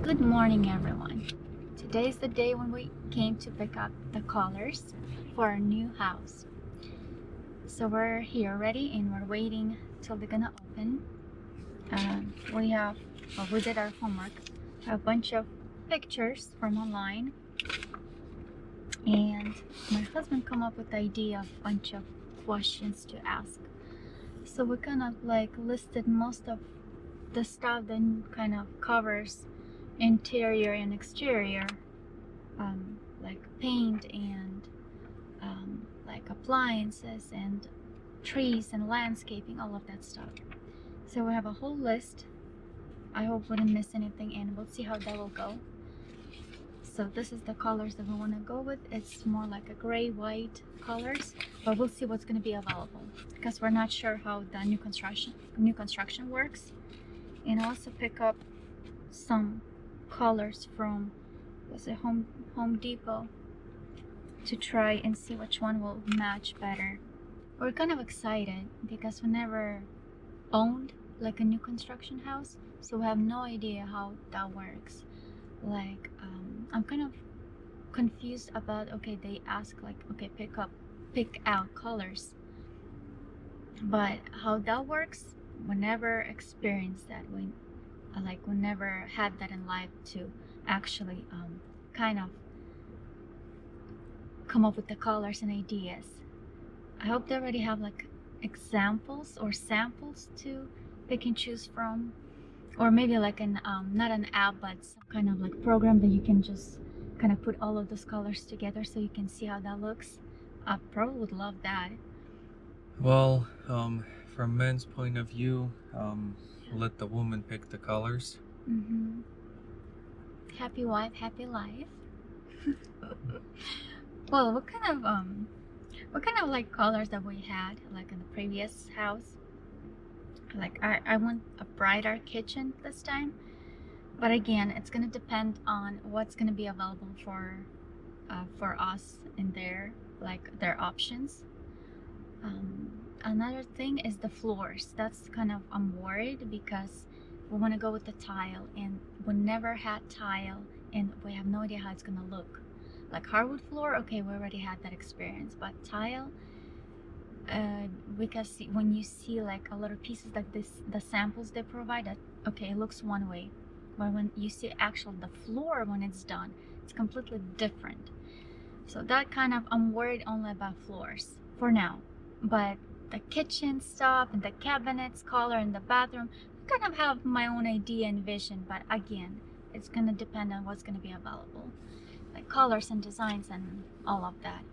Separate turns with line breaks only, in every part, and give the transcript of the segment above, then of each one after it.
Good morning, everyone. Today is the day when we came to pick up the colors for our new house. So we're here ready and we're waiting till they're gonna open. We did our homework, a bunch of pictures from online, and my husband come up with the idea of a bunch of questions to ask. So we kind of like listed most of the stuff that kind of covers interior and exterior, like paint and like appliances and trees and landscaping, all of that stuff. So we have a whole list. I hope we didn't miss anything, and we'll see how that will go. So this is the colors that we want to go with. It's more like a gray white colors, but we'll see what's going to be available because we're not sure how the new construction works. And also pick up some colors from Home Depot to try and see which one will match better. We're kind of excited because we never owned like a new construction house, so we have no idea how that works. Like I'm kind of confused about, okay, they ask like, okay, pick out colors, but how that works, we never experienced that. We never had that in life to actually kind of come up with the colors and ideas. I hope they already have like examples or samples to pick and choose from, or maybe like an not an app but some kind of like program that you can just kind of put all of those colors together so you can see how that looks. I probably would love that.
Well, from men's point of view, let the woman pick the colors.
Mm-hmm. Happy wife, happy life. Well, what kind of like colors that we had like in the previous house? Like I want a brighter kitchen this time, but again, it's gonna depend on what's gonna be available for us in their options. Another thing is the floors. That's kind of, I'm worried because we want to go with the tile, and we never had tile, and we have no idea how it's gonna look. Like hardwood floor, okay, we already had that experience, but tile, because when you see like a lot of pieces like this, the samples they provided, okay, it looks one way, but when you see actual the floor when it's done, it's completely different. So that kind of, I'm worried only about floors for now, but the kitchen stuff and the cabinets color and the bathroom, I kind of have my own idea and vision, but again, it's gonna depend on what's gonna be available, like colors and designs and all of that.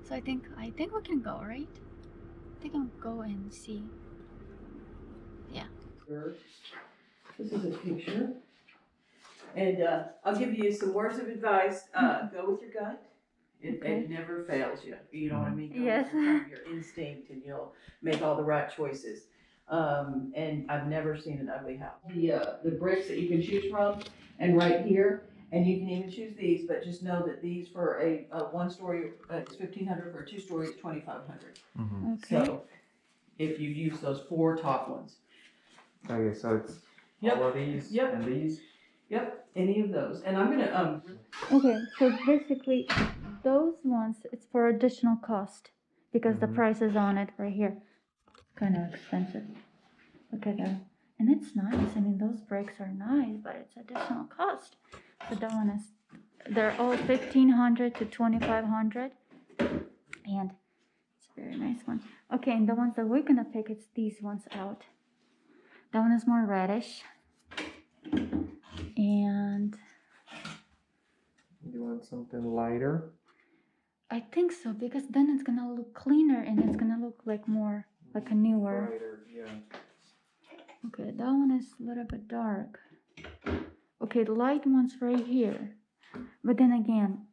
So I think we can go, right? I think I'll go and see. Yeah.
This is a picture. And I'll give you some words of advice. Go with your gut.
Okay.
It never fails you. You know what I mean? Go
Yes.
with your instinct and you'll make all the right choices. And I've never seen an ugly house. The bricks that you can choose from, and right here, and you can even choose these, but just know that these for a one story, it's 1,500, for a 2 story, it's 2,500.
Okay.
So if you use those 4 top ones.
Okay, so it's all of these and these?
Yep, any of those. And I'm gonna
Okay, so basically, those ones, it's for additional cost because the price is on it right here. Kind of expensive. Look at that. And it's nice. I mean, those bricks are nice, but it's additional cost. So that one is, they're all 1,500 to 2,500. And it's a very nice one. Okay, and the ones that we're gonna pick, it's these ones out. That one is more reddish. And
You want something lighter?
I think so, because then it's gonna look cleaner and it's gonna look like more like a newer.
Brighter, yeah.
Okay, that one is a little bit dark. Okay, the light one's right here. But then again,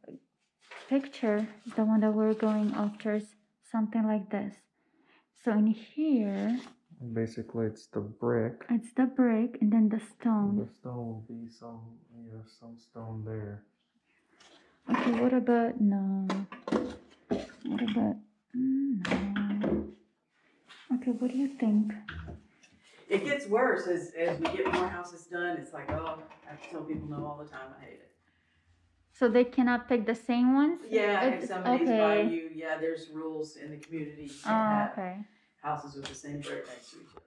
picture, the one that we're going after is something like this. So in here,
Basically, it's the brick.
it's the brick and then the stone.
The stone will be some stone there.
Okay, what about, no. What about, no. Okay, what do you think?
It gets worse as we get more houses done. It's like, oh, I tell people no all the time. I hate it.
So they cannot pick the same ones?
Yeah, if
It's
somebody's by
okay.
you, yeah, there's rules in the community. You
Oh,
can't have
okay.
houses with the same brick next to each other.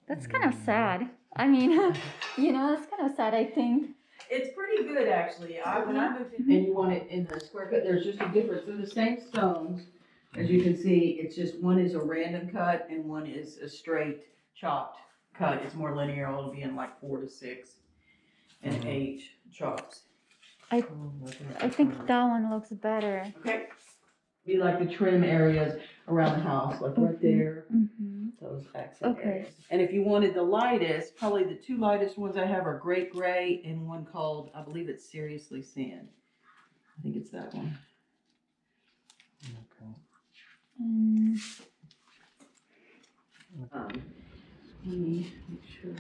That's kind of sad. I mean, you know, it's kind of sad, I think.
It's pretty good, actually. When I moved in, and you want it in the square cut, there's just a difference. They're the same stones. As you can see, it's just one is a random cut and one is a straight chopped cut. It's more linear. It'll be in like 4 to 6 and 8 chops.
I think that one looks better.
Okay. Be like the trim areas around the house, like right there.
Mm-hmm.
Those accent
Okay.
areas. And if you wanted the lightest, probably the 2 lightest ones I have are Great Gray and one called, I believe it's Seriously Sand. I think it's that one.
Okay.
Let me make sure.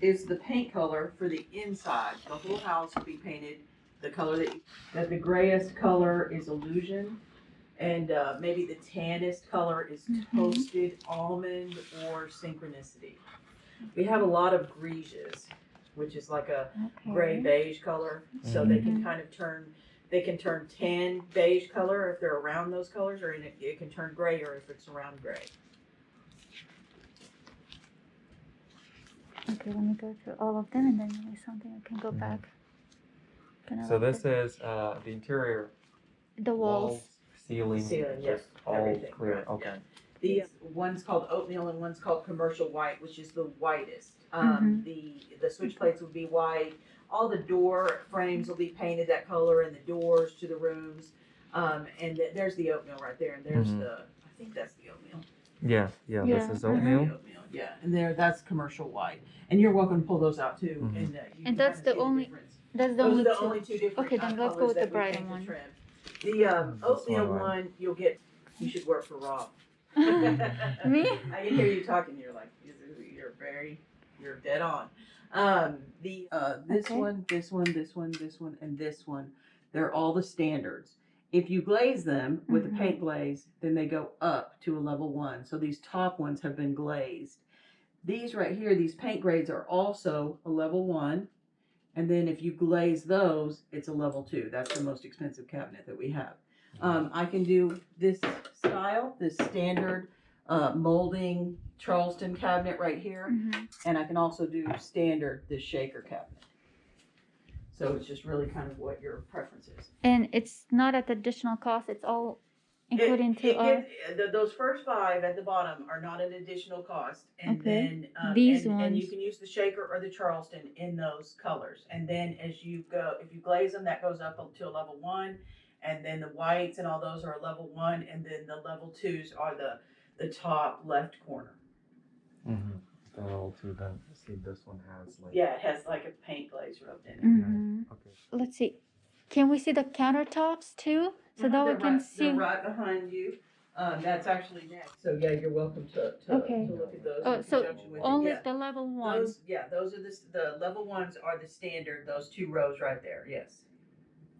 Is the paint color for the inside. The whole house will be painted the color that the grayest color is Illusion. And maybe the tannest color is Toasted Almond or Synchronicity. We have a lot of greiges, which is like a gray beige color. So they can kind of turn, they can turn tan beige color if they're around those colors, or it can turn gray or if it's around gray.
Okay, let me go through all of them and then maybe something I can go back.
So this is the interior.
The walls.
Ceiling,
yes,
just all
everything,
clear.
right,
Okay.
The one's called Oatmeal and one's called Commercial White, which is the whitest. The switch plates will be white. All the door frames will be painted that color, and the doors to the rooms. And there's the oatmeal right there, and there's I think that's the oatmeal.
Yeah. This is oatmeal.
Yeah, and that's Commercial White. And you're welcome to pull those out too.
And that's the only. That's the
Those
only
are the
two.
only 2 different
Okay, then let's go
colors
with the
that we
brighter
paint the
one.
trim. The oatmeal one, you'll get. You should work for Rob.
Me?
I can hear you talking. You're like, you're dead on. This one, this one, this one, this one, and this one. They're all the standards. If you glaze them with a paint glaze, then they go up to a level 1. So these top ones have been glazed. These right here, these paint grades are also a level 1. And then if you glaze those, it's a level 2. That's the most expensive cabinet that we have. I can do this style, this standard molding Charleston cabinet right here. And I can also do standard, this shaker cabinet. So it's just really kind of what your preference is.
And it's not at additional cost. It's all including
those first 5 at the bottom are not an additional cost. And then
these
ones. And you
ones.
can use the shaker or the Charleston in those colors. And then as you go, if you glaze them, that goes up to a level 1. And then the whites and all those are a level 1. And then the level 2s are the top left corner.
The level 2, then see this one has like.
Yeah, it has like a paint glaze rubbed in it.
Okay.
Let's see. Can we see the countertops too? So that we can see.
They're right behind you. That's actually next. So yeah, you're welcome to look at those.
Oh,
in
so
conjunction with
only
it.
the level 1.
Those are the level 1s are the standard. Those 2 rows right there. Yes.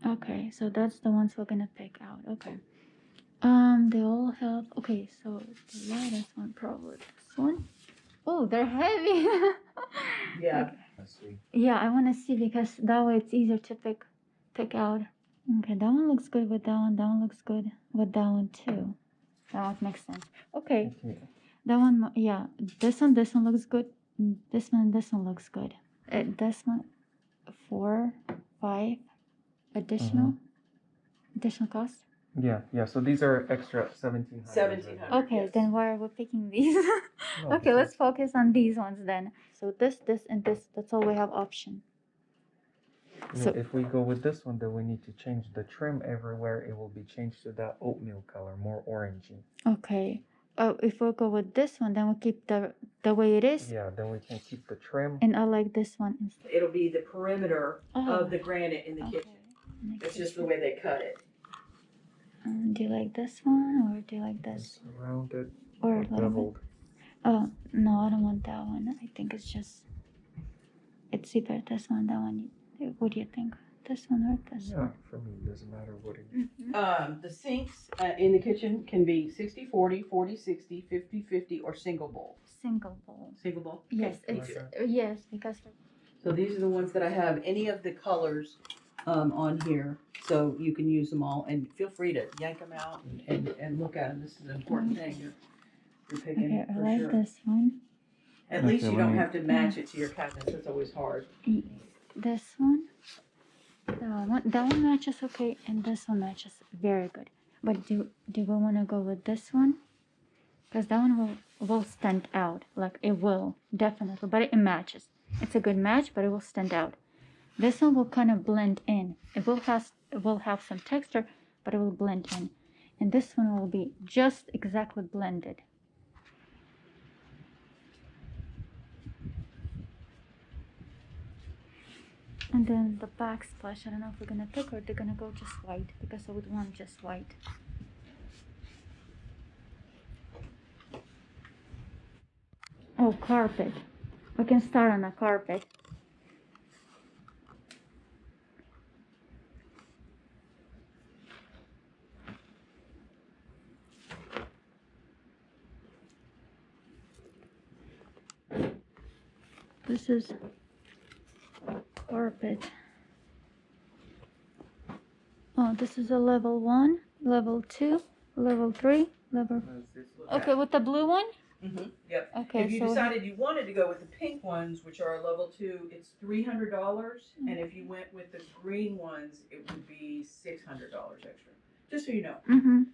Okay, so that's the ones we're gonna pick out. Okay. They all have. Okay, so the lightest one probably this one. Oh, they're heavy.
Yeah.
Okay. Yeah, I want to see because that way it's easier to pick out. Okay, that one looks good with that one. That one looks good with that one too. That one makes sense. Okay. That one, yeah. This one looks good. This one looks good. This one, 4, 5, additional cost.
Yeah. So these are extra 1,700.
1,700.
Okay,
yes.
then why are we picking these? Okay, let's focus on these ones then. So this, and this. That's all we have option.
So if we go with this one, then we need to change the trim everywhere. It will be changed to that oatmeal color, more orangey.
Okay. If we go with this one, then we'll keep the way it is.
Yeah, then we can keep the trim.
And I like this one instead.
It'll be the perimeter of the granite in the kitchen. It's just the way they cut it.
Do you like this one or do you like this?
It's rounded
Or
beveled.
Oh, no, I don't want that one. I think it's either this one, that one. What do you think? This one or this
Yeah,
one?
for me, it doesn't matter what it
The sinks in the kitchen can be 60-40, 40-60, 50-50, or single bowl.
Single bowl.
Single bowl?
Yes,
Okay.
it's
Okay.
yes, because
So these are the ones that I have. Any of the colors on here, so you can use them all. And feel free to yank them out and look at them. This is an important thing you're picking
okay, I
for
like
sure.
this one.
At least
Okay,
you
let
don't
me-
have to match it to your cabinets. That's always hard.
This one. That one matches okay, and this one matches very good. But do we want to go with this one? Because that one will stand out. Like it will definitely, but it matches. It's a good match, but it will stand out. This one will kind of blend in. It will have some texture, but it will blend in. And this one will be just exactly blended. And then the backsplash, I don't know if we're gonna pick or they're gonna go just white, because I would want just white. Oh, carpet. We can start on a carpet. This is carpet. Oh, this is a level 1, level 2, level 3, level... Okay, with the blue one?
Yep.
Okay,
If you
so...
decided you wanted to go with the pink ones, which are a level 2, it's $300. And if you went with the green ones, it would be $600 extra. Just so you know.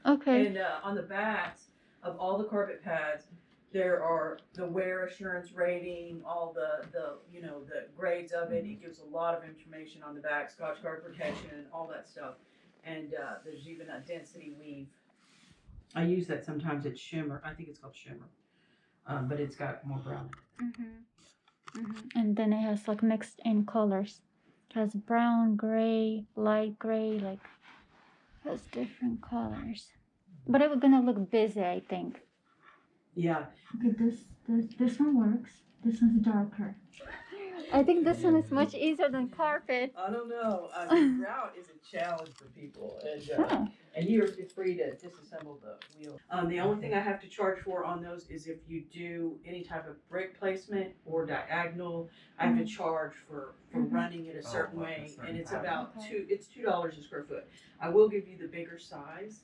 Okay.
And on the backs of all the carpet pads, there are the wear assurance rating, all the grades of it. It gives a lot of information on the back, Scotch guard protection, all that stuff. And there's even a density weave. I use that sometimes. It's shimmer. I think it's called shimmer, but it's got more brown.
And then it has like mixed in colors. It has brown, gray, light gray, like has different colors. But it was gonna look busy, I think.
Yeah.
Okay, this one works. This one's darker. I think this one is much easier than carpet.
I don't know. I mean, grout is a challenge for people, and you're free to disassemble the wheel. The only thing I have to charge for on those is if you do any type of brick placement or diagonal, I have to charge for running it a certain way, and it's about $2 a square foot. I will give you the bigger size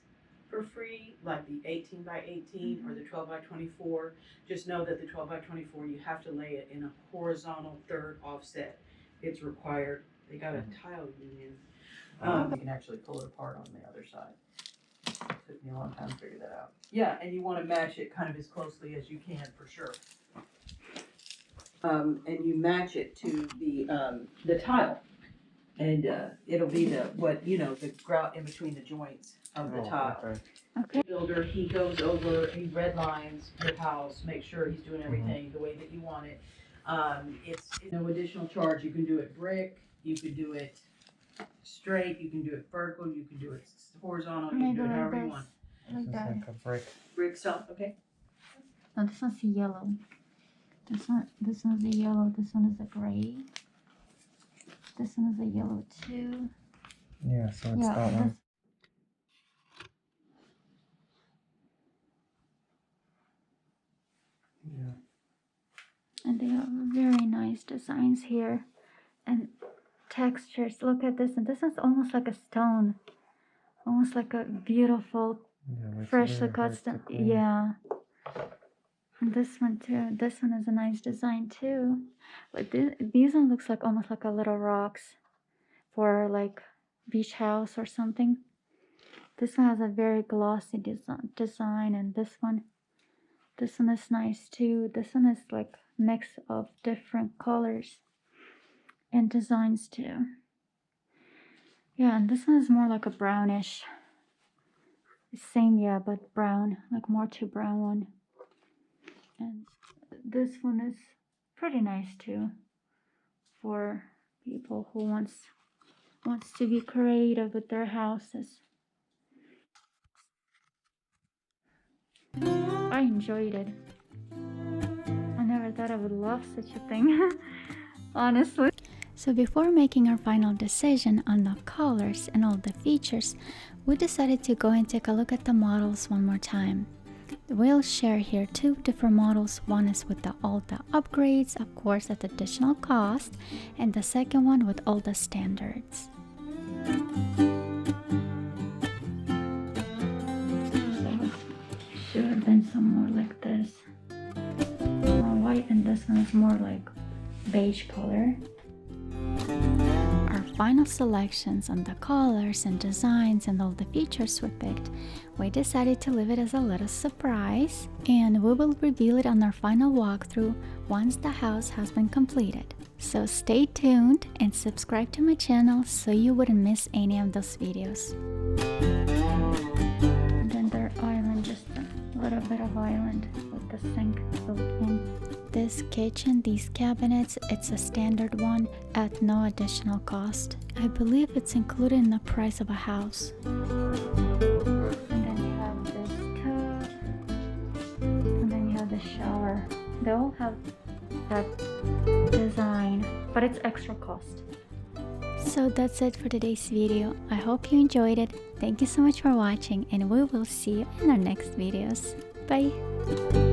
for free, like the 18 by 18 or the 12 by 24. Just know that the 12 by 24, you have to lay it in a horizontal third offset. It's required. They got a tile union. You can actually pull it apart on the other side. It took me a long time to figure that out. Yeah, and you want to match it kind of as closely as you can for sure. And you match it to the tile. And it'll be the grout in between the joints of the tile.
Okay.
Builder, he goes over, he red lines your house, make sure he's doing everything the way that you want it. It's no additional charge. You can do it brick, you can do it straight, you can do it vertical, you can do it horizontal, you can do it however you want.
Like that.
Like a brick.
Brick style, okay?
No, this one's yellow. This one's a yellow. This one is a gray. This one is a yellow too.
Yeah, so it's that one. Yeah.
And they have very nice designs here and textures. Look at this, and this is almost like a stone, almost like a beautiful,
Yeah,
freshly cut stone. Yeah. And this one too. This one is a nice design too. But these one looks like almost like a little rocks for like beach house or something. This one has a very glossy design, and this one is nice too. This one is like mix of different colors and designs too. Yeah, and this one is more like a brownish. Same, yeah, but brown, like more to brown one. And this one is pretty nice too for people who wants to be creative with their houses. I enjoyed it. I never thought I would love such a thing, honestly. So before making our final decision on the colors and all the features, we decided to go and take a look at the models one more time. We'll share here two different models. One is with all the upgrades, of course, at additional cost, and the second one with all the standards. Should have been some more like this, more white, and this one is more like beige color. Our final selections on the colors and designs and all the features we picked, we decided to leave it as a little surprise, and we will reveal it on our final walkthrough once the house has been completed. So stay tuned and subscribe to my channel so you wouldn't miss any of those videos. And then their island, just a little bit of island with the sink built in. This kitchen, these cabinets, it's a standard one at no additional cost. I believe it's included in the price of a house. And then you have this tub, and then you have the shower. They all have that design, but it's extra cost. So that's it for today's video. I hope you enjoyed it. Thank you so much for watching, and we will see you in our next videos. Bye!